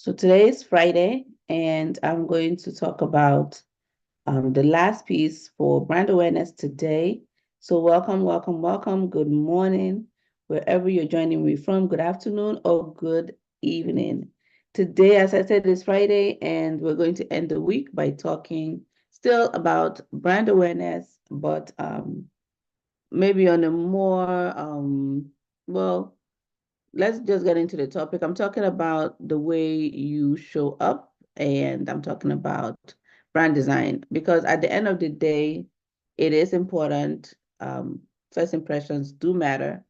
So today is Friday, and I'm going to talk about the last piece for brand awareness today. So welcome, welcome, welcome. Good morning, wherever you're joining me from. Good afternoon or good evening. Today, as I said, is Friday, and we're going to end the week by talking still about brand awareness, but maybe on a more well, let's just get into the topic. I'm talking about the way you show up, and I'm talking about brand design because at the end of the day, it is important. First impressions do matter,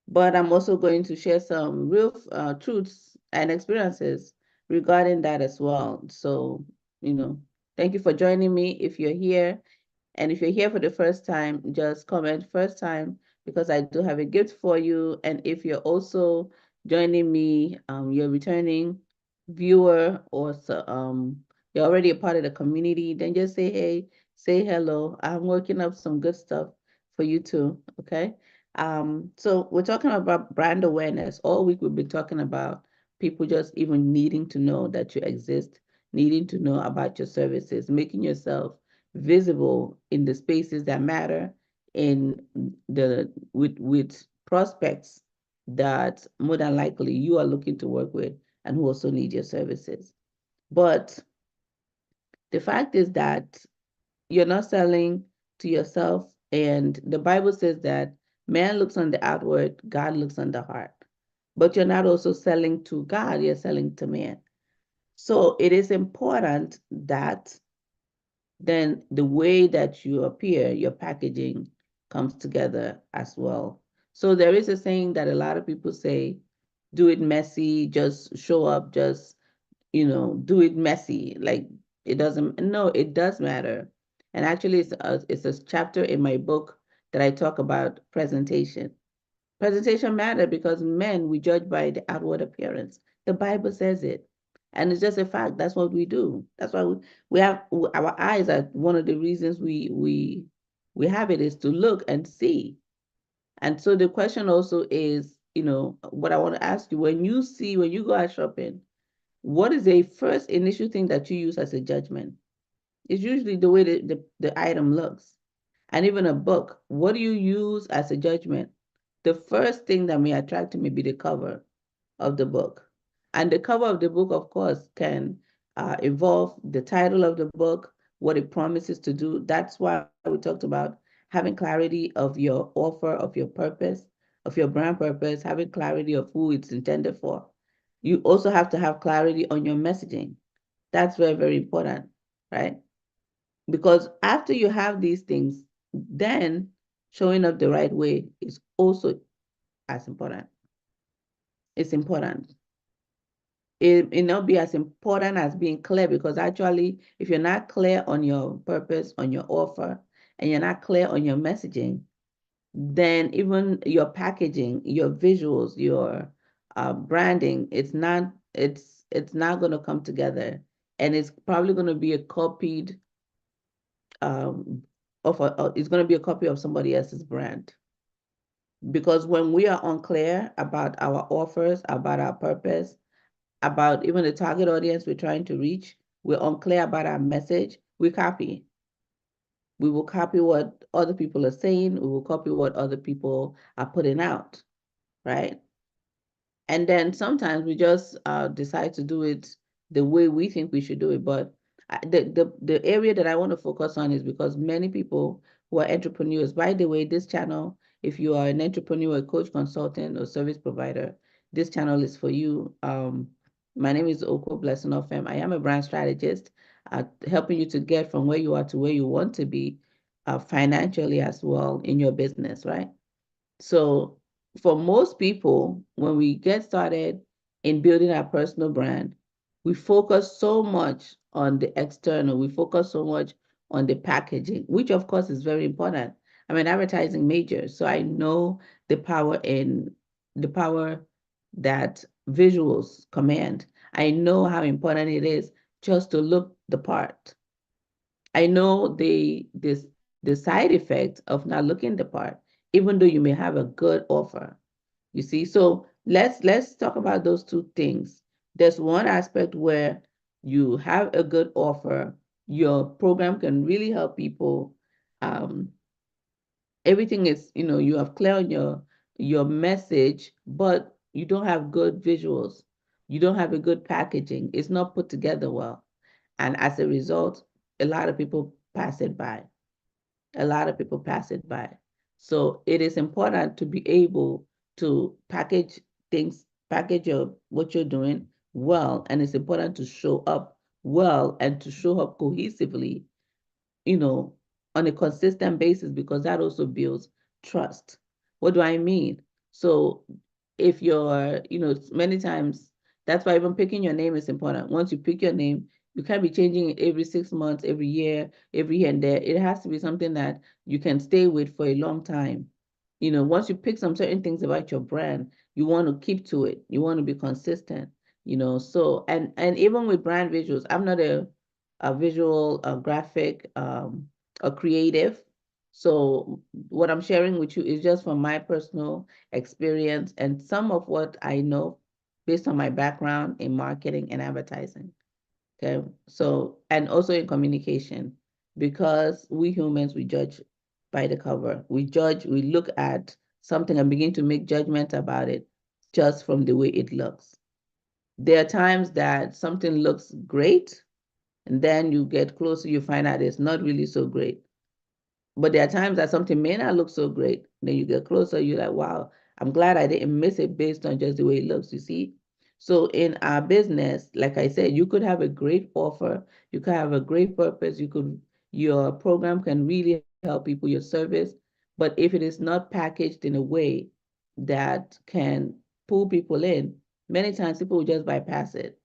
but I'm also going to share some real truths and experiences regarding that as well. So, you know, thank you for joining me if you're here. And if you're here for the first time, just comment first time because I do have a gift for you. And if you're also joining me, you're returning viewer or you're already a part of the community, then just say hey, say hello. I'm working up some good stuff for you too. Okay. So we're talking about brand awareness. All week we've been talking about people just even needing to know that you exist, needing to know about your services, making yourself visible in the spaces that matter in the with prospects that more than likely you are looking to work with and who also need your services. But the fact is that you're not selling to yourself, and the Bible says that man looks on the outward, God looks on the heart. But you're not also selling to God, you're selling to man. So it is important that then the way that you appear, your packaging comes together as well. So there is a saying that a lot of people say, do it messy, just show up, just, do it messy. Like it doesn't, no, it does matter. And actually it's a chapter in my book that I talk about presentation. Presentation matter because men, we judge by the outward appearance. The Bible says it. And it's just a fact. That's what we do. That's why we have our eyes are one of the reasons we have it is to look and see. And so the question also is, what I want to ask you, when you go out shopping, what is the first initial thing that you use as a judgment? It's usually the way the item looks. And even a book, what do you use as a judgment? The first thing that may attract you may be the cover of the book. And the cover of the book, of course, can involve the title of the book, what it promises to do. That's why we talked about having clarity of your offer, of your purpose, of your brand purpose, having clarity of who it's intended for. You also have to have clarity on your messaging. That's very, very important, right? Because after you have these things, then showing up the right way is also as important. It's important. It may not be as important as being clear because actually, if you're not clear on your purpose, on your offer, and you're not clear on your messaging, then even your packaging, your visuals, your branding, it's not going to come together, and it's probably going to be a copied it's going to be a copy of somebody else's brand. Because when we are unclear about our offers, about our purpose, about even the target audience we're trying to reach, we're unclear about our message, we copy. We will copy what other people are saying, we will copy what other people are putting out, right? And then sometimes we just decide to do it the way we think we should do it. But the area that I want to focus on is because many people who are entrepreneurs, by the way, this channel, if you are an entrepreneur, a coach, consultant, or service provider, this channel is for you. My name is Oko Blessing Ofem. I am a brand strategist, helping you to get from where you are to where you want to be financially as well in your business, right? So for most people, when we get started in building our personal brand, we focus so much on the external, we focus so much on the packaging, which of course is very important. I'm an advertising major, so I know the power that visuals command. I know how important it is just to look the part. I know the side effect of not looking the part, even though you may have a good offer. You see, so let's talk about those two things. There's one aspect where you have a good offer, your program can really help people. Everything is, you have clear on your message, but you don't have good visuals. You don't have a good packaging. It's not put together well. And as a result, a lot of people pass it by. A lot of people pass it by. So it is important to be able to package things, package what you're doing well, and it's important to show up well and to show up cohesively, on a consistent basis, because that also builds trust. What do I mean? So if you're, many times, that's why even picking your name is important. Once you pick your name, you can't be changing it every 6 months, every year, every here and there. It has to be something that you can stay with for a long time. Once you pick some certain things about your brand, you want to keep to it. You want to be consistent, so, and even with brand visuals, I'm not a visual, a graphic, a creative. So what I'm sharing with you is just from my personal experience and some of what I know based on my background in marketing and advertising. Okay. So, and also in communication, because we humans, we judge by the cover. We judge, we look at something and begin to make judgment about it just from the way it looks. There are times that something looks great, and then you get closer, you find out it's not really so great. But there are times that something may not look so great. Then you get closer, you're like, wow, I'm glad I didn't miss it based on just the way it looks, you see? So in our business, like I said, you could have a great offer, you could have a great purpose, your program can really help people, your service, but if it is not packaged in a way that can pull people in, many times people will just bypass it,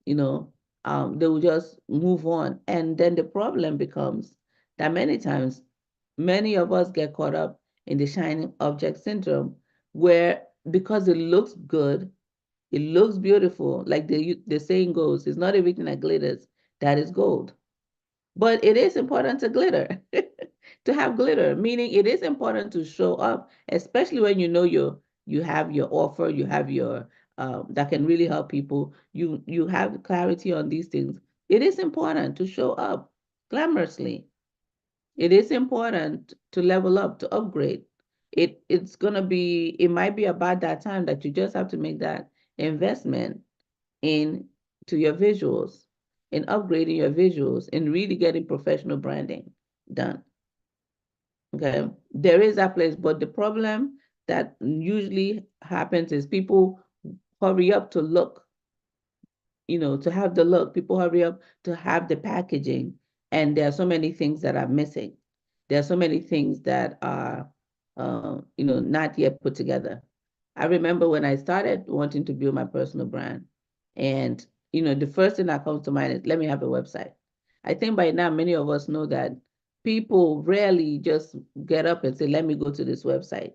they will just move on. And then the problem becomes that many times, many of us get caught up in the shiny object syndrome, where because it looks good, it looks beautiful, like the saying goes, it's not everything that glitters that is gold. But it is important to glitter, to have glitter, meaning it is important to show up, especially when you have your offer, you have your that can really help people. You have clarity on these things. It is important to show up glamorously. It is important to level up, to upgrade. It might be about that time that you just have to make that investment in to your visuals, in upgrading your visuals, in really getting professional branding done. Okay, there is that place, but the problem that usually happens is people hurry up to look, to have the look. People hurry up to have the packaging, and there are so many things that are missing. There are so many things that are, not yet put together. I remember when I started wanting to build my personal brand, and the first thing that comes to mind is, let me have a website. I think by now many of us know that people rarely just get up and say, let me go to this website.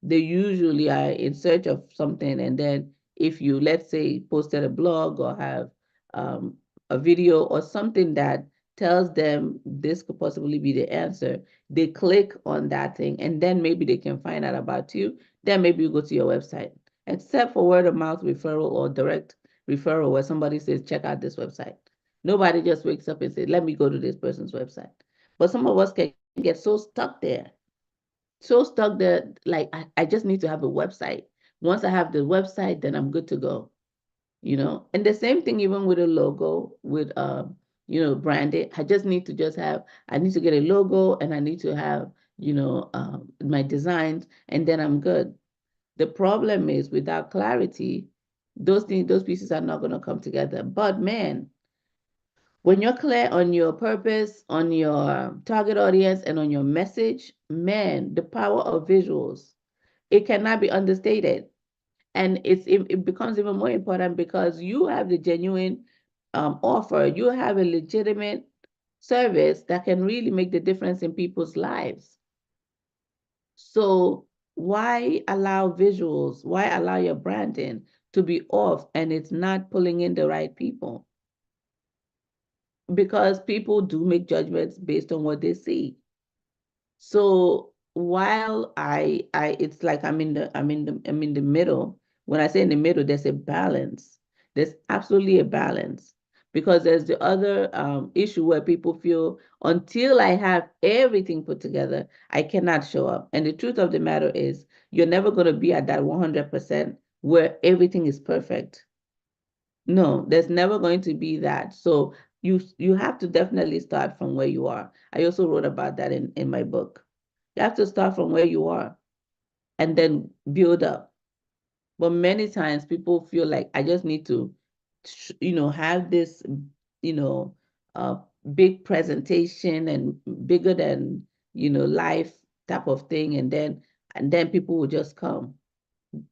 They usually are in search of something, and then if you, let's say, posted a blog or have a video or something that tells them this could possibly be the answer, they click on that thing, and then maybe they can find out about you. Then maybe you go to your website, except for word of mouth referral or direct referral, where somebody says, check out this website. Nobody just wakes up and says, let me go to this person's website. But some of us can get so stuck there, like, I just need to have a website. Once I have the website, then I'm good to go. And the same thing even with a logo, with branding. I need to get a logo, and I need to have my designs, and then I'm good. The problem is, without clarity, those pieces are not going to come together. But man, when you're clear on your purpose, on your target audience, and on your message, man, the power of visuals, it cannot be understated. And it becomes even more important because you have the genuine offer. You have a legitimate service that can really make the difference in people's lives. So why allow visuals? Why allow your branding to be off and it's not pulling in the right people? Because people do make judgments based on what they see. So while it's like I'm in the middle. When I say in the middle, there's a balance. There's absolutely a balance, because there's the other issue where people feel until I have everything put together, I cannot show up. And the truth of the matter is, you're never going to be at that 100% where everything is perfect. No, there's never going to be that. So you have to definitely start from where you are. I also wrote about that in my book. You have to start from where you are and then build up. But many times people feel like I just need to, have this, you know, uh, big presentation and bigger than, life type of thing, and then people will just come.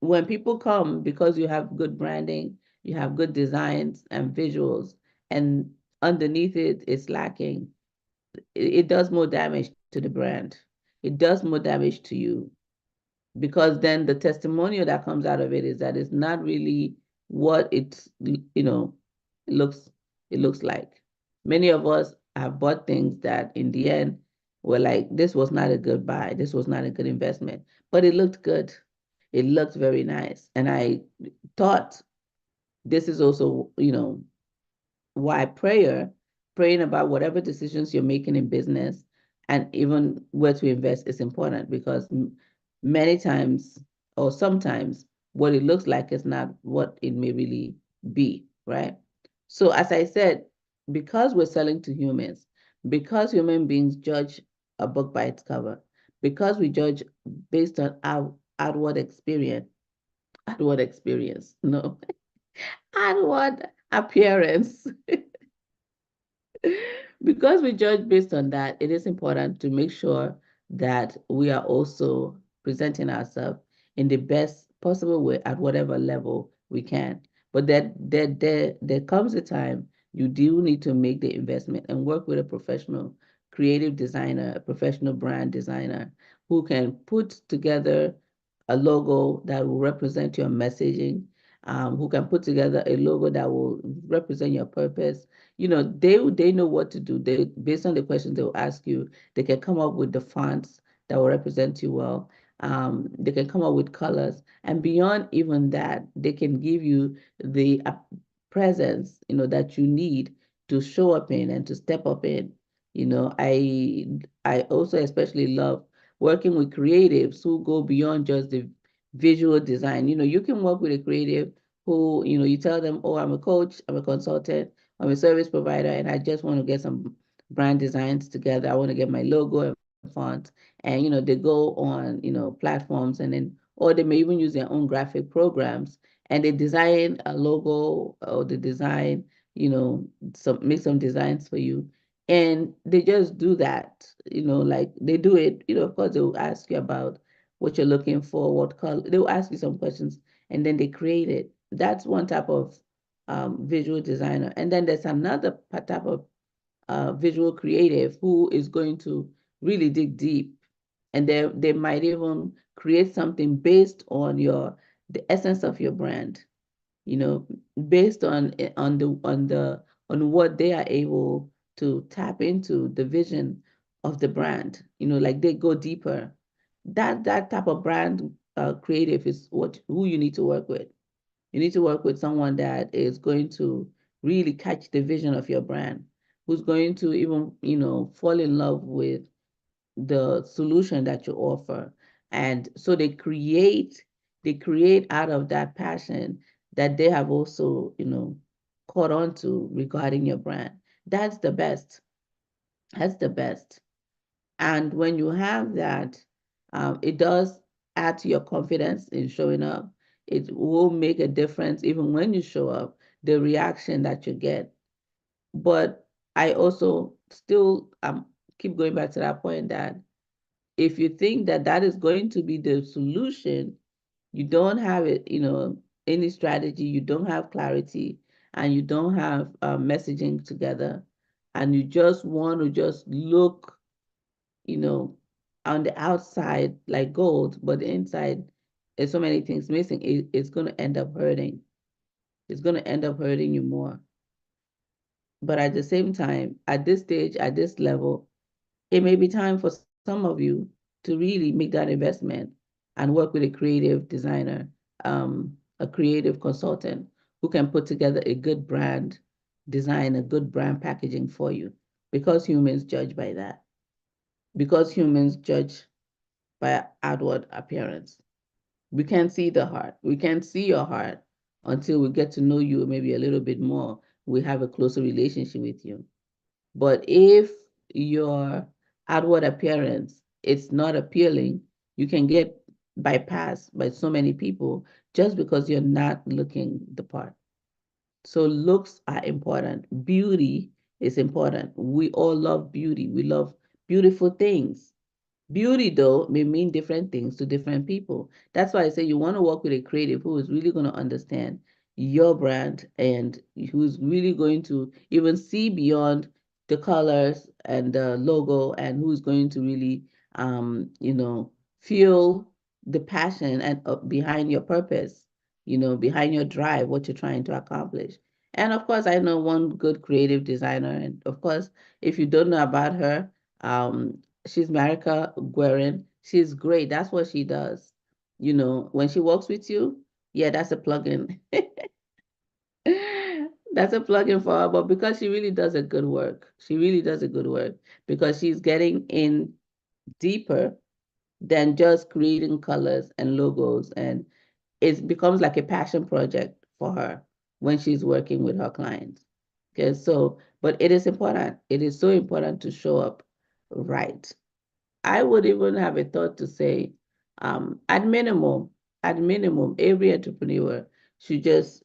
When people come, because you have good branding, you have good designs and visuals, and underneath it it's lacking, it does more damage to the brand. It does more damage to you, because then the testimonial that comes out of it is that it's not really what it looks it looks like. Many of us have bought things that in the end were like, this was not a good buy, this was not a good investment, but it looked good. It looked very nice. And I thought this is also, why praying about whatever decisions you're making in business and even where to invest is important, because many times or sometimes what it looks like is not what it may really be, right? So as I said, because we're selling to humans, because human beings judge a book by its cover, because we judge based on our outward experience, no, outward appearance. Because we judge based on that, it is important to make sure that we are also presenting ourselves in the best possible way at whatever level we can. But there comes a time you do need to make the investment and work with a professional creative designer, a professional brand designer who can put together a logo that will represent your messaging, who can put together a logo that will represent your purpose. They know what to do. They, based on the questions they will ask you, they can come up with the fonts that will represent you well. They can come up with colors, and beyond even that, they can give you the presence, that you need to show up in and to step up in. I also especially love working with creatives who go beyond just the visual design. You can work with a creative who, you tell them, oh, I'm a coach, I'm a consultant, I'm a service provider, and I just want to get some brand designs together. I want to get my logo and font. And, they go on, platforms, and then, or they may even use their own graphic programs, and they design a logo, or they design, make some designs for you. And they just do that, like they do it, of course, they will ask you about what you're looking for, what color, they will ask you some questions, and then they create it. That's one type of visual designer. And then there's another type of visual creative who is going to really dig deep, and they might even create something based on the essence of your brand, based on what they are able to tap into, the vision of the brand, like they go deeper. That type of brand creative is who you need to work with. You need to work with someone that is going to really catch the vision of your brand, who's going to even, fall in love with the solution that you offer. And so they create out of that passion that they have also, caught on to regarding your brand. That's the best. That's the best. And when you have that, it does add to your confidence in showing up. It will make a difference even when you show up, the reaction that you get. But I also still keep going back to that point that if you think that that is going to be the solution, you don't have it, any strategy, you don't have clarity, and you don't have messaging together, and you just want to just look, you know, on the outside like gold, but the inside there's so many things missing, it's going to end up hurting. It's going to end up hurting you more. But at the same time, at this stage, at this level, it may be time for some of you to really make that investment and work with a creative designer, a creative consultant who can put together a good brand design, a good brand packaging for you, because humans judge by that. Because humans judge by outward appearance. We can't see the heart. We can't see your heart until we get to know you maybe a little bit more. We have a closer relationship with you. But if your outward appearance is not appealing, you can get bypassed by so many people just because you're not looking the part. So looks are important. Beauty is important. We all love beauty. We love beautiful things. Beauty, though, may mean different things to different people. That's why I say you want to work with a creative who is really going to understand your brand and who's really going to even see beyond the colors and the logo, and who's going to really, feel the passion and behind your purpose, behind your drive, what you're trying to accomplish. And of course, I know one good creative designer. And of course, if you don't know about her, she's Marika Guerin. She's great. That's what she does. When she works with you, yeah, that's a plug-in. That's a plug-in for her, but because she really does a good work. She really does a good work because she's getting in deeper than just creating colors and logos, and it becomes like a passion project for her when she's working with her clients. Okay, so, but it is important. It is so important to show up right. I would even have a thought to say, at minimum, every entrepreneur should just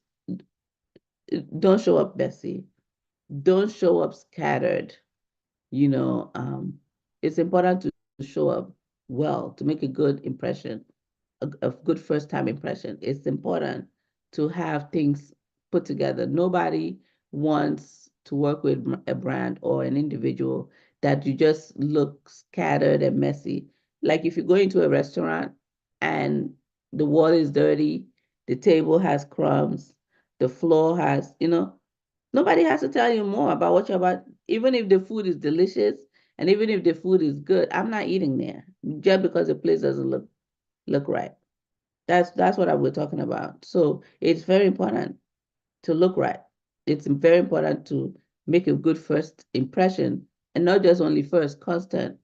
don't show up messy. Don't show up scattered. You know, it's important to show up well to make a good impression, a good first time impression. It's important to have things put together. Nobody wants to work with a brand or an individual that you just look scattered and messy. Like if you go into a restaurant and the wall is dirty, the table has crumbs, the floor has, nobody has to tell you more about what you're about. Even if the food is delicious and even if the food is good, I'm not eating there just because the place doesn't look right. That's what we're talking about. So it's very important to look right. It's very important to make a good first impression, and not just only first, constant.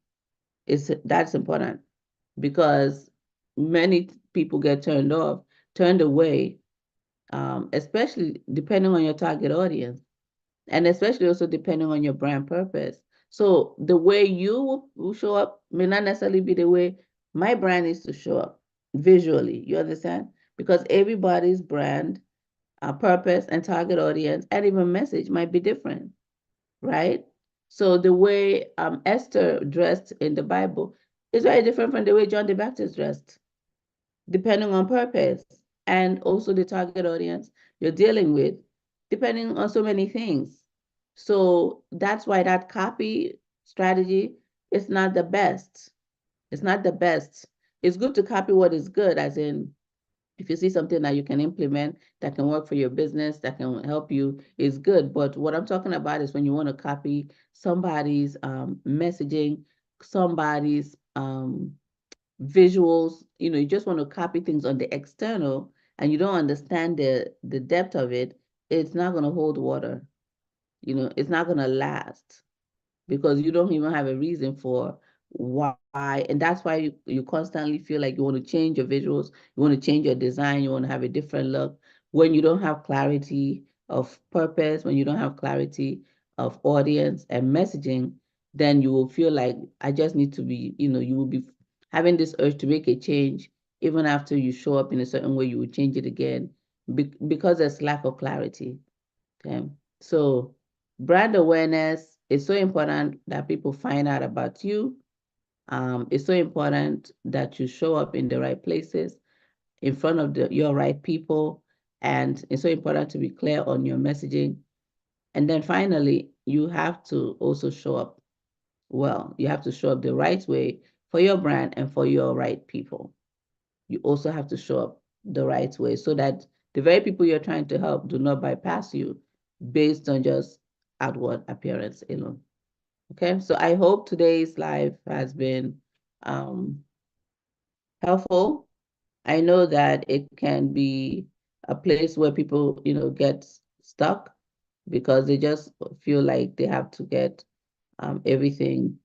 That's important because many people get turned away, especially depending on your target audience, and especially also depending on your brand purpose. So the way you will show up may not necessarily be the way my brand is to show up visually. You understand? Because everybody's brand, purpose, and target audience, and even message might be different, right? So the way Esther dressed in the Bible is very different from the way John the Baptist dressed, depending on purpose and also the target audience you're dealing with, depending on so many things. So that's why that copy strategy is not the best. It's not the best. It's good to copy what is good, as in, if you see something that you can implement that can work for your business, that can help you, is good. But what I'm talking about is when you want to copy somebody's messaging, somebody's visuals, you just want to copy things on the external and you don't understand the depth of it, it's not going to hold water. It's not going to last because you don't even have a reason for why. And that's why you constantly feel like you want to change your visuals, you want to change your design, you want to have a different look. When you don't have clarity of purpose, when you don't have clarity of audience and messaging, then you will feel like I just need to be, you will be having this urge to make a change. Even after you show up in a certain way, you will change it again because there's lack of clarity. Okay, so brand awareness is so important that people find out about you. It's so important that you show up in the right places, in front of your right people, and it's so important to be clear on your messaging. And then finally, you have to also show up well. You have to show up the right way for your brand and for your right people. You also have to show up the right way so that the very people you're trying to help do not bypass you based on just outward appearance alone. Okay, so I hope today's live has been helpful. I know that it can be a place where people, get stuck because they just feel like they have to get everything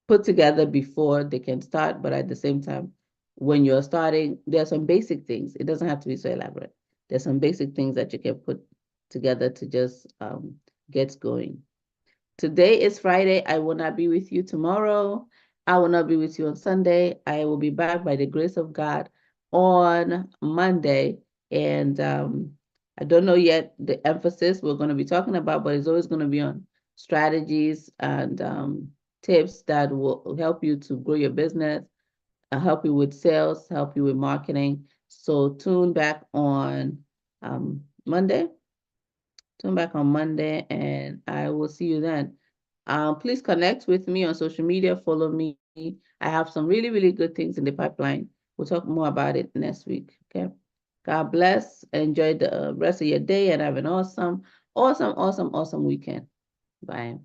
put together before they can start. But at the same time, when you're starting, there are some basic things. It doesn't have to be so elaborate. There's some basic things that you can put together to just get going. Today is Friday. I will not be with you tomorrow. I will not be with you on Sunday. I will be back by the grace of God on Monday. And I don't know yet the emphasis we're going to be talking about, but it's always going to be on strategies and tips that will help you to grow your business, help you with sales, help you with marketing. So tune back on Monday. Tune back on Monday, and I will see you then. Please connect with me on social media. Follow me. I have some really, really good things in the pipeline. We'll talk more about it next week. Okay. God bless. Enjoy the rest of your day and have an awesome, awesome, awesome, awesome weekend. Bye.